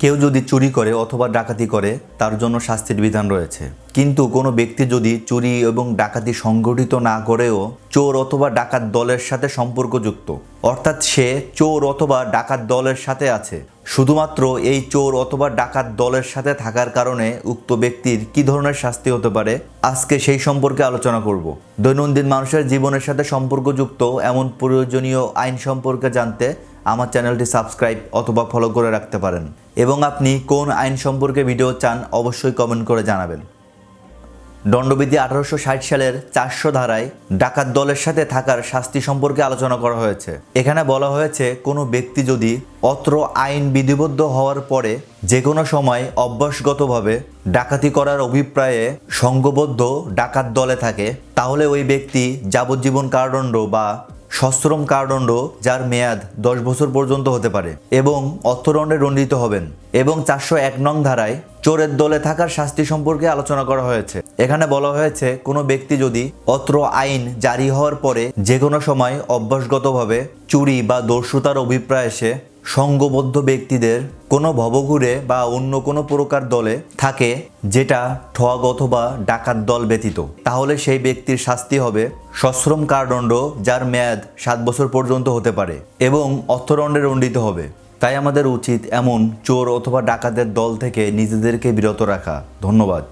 কেউ যদি চুরি করে অথবা ডাকাতি করে তার জন্য শাস্তির বিধান রয়েছে, কিন্তু কোনো ব্যক্তি যদি চুরি এবং ডাকাতি সংগঠিত না করেও চোর অথবা ডাকাত দলের সাথে সম্পর্কযুক্ত, অর্থাৎ সে চোর অথবা ডাকাত দলের সাথে আছে, শুধুমাত্র এই চোর অথবা ডাকাত দলের সাথে থাকার কারণে উক্ত ব্যক্তির কী ধরনের শাস্তি হতে পারে আজকে সেই সম্পর্কে আলোচনা করব। দৈনন্দিন মানুষের জীবনের সাথে সম্পর্কযুক্ত এমন প্রয়োজনীয় আইন সম্পর্কে জানতে আমার চ্যানেলটি সাবস্ক্রাইব অথবা ফলো করে রাখতে পারেন, এবং আপনি কোন আইন সম্পর্কে ভিডিও চান অবশ্যই কমেন্ট করে জানাবেন। দণ্ডবিধি 1860 সালের 400 ধারায় ডাকাত দলের সাথে থাকার শাস্তি সম্পর্কে আলোচনা করা হয়েছে। এখানে বলা হয়েছে কোনো ব্যক্তি যদি অত্র আইন বিধিবদ্ধ হওয়ার পরে যে কোনো সময় অভ্যাসগতভাবে ডাকাতি করার অভিপ্রায়ে সংঘবদ্ধ ডাকাত দলে থাকে, তাহলে ওই ব্যক্তি যাবজ্জীবন কারাদণ্ড বা সশ্রম কারাদণ্ড, যার মেয়াদ 10 বছর পর্যন্ত হতে পারে, এবং অর্থদণ্ডে দণ্ডিত হবেন। এবং 401 নং ধারায় চোরের দলে থাকার শাস্তি সম্পর্কে আলোচনা করা হয়েছে। এখানে বলা হয়েছে কোনো ব্যক্তি যদি অত্র আইন জারি হওয়ার পরে যে কোনো সময় অভ্যাসগতভাবে চুরি বা দস্যুতার অভিপ্রায় এসে সংঘবদ্ধ ব্যক্তিদের কোনো ভবঘুরে বা অন্য কোনো প্রকার দলে থাকে, যেটা ঠগ অথবা ডাকাত দল ব্যতীত, তাহলে সেই ব্যক্তির শাস্তি হবে সশ্রম কারাদণ্ড, যার মেয়াদ 7 বছর পর্যন্ত হতে পারে, এবং অর্থদণ্ডে দণ্ডিত হবে। তাই আমাদের উচিত এমন চোর অথবা ডাকাতের দল থেকে নিজেদেরকে বিরত রাখা। ধন্যবাদ।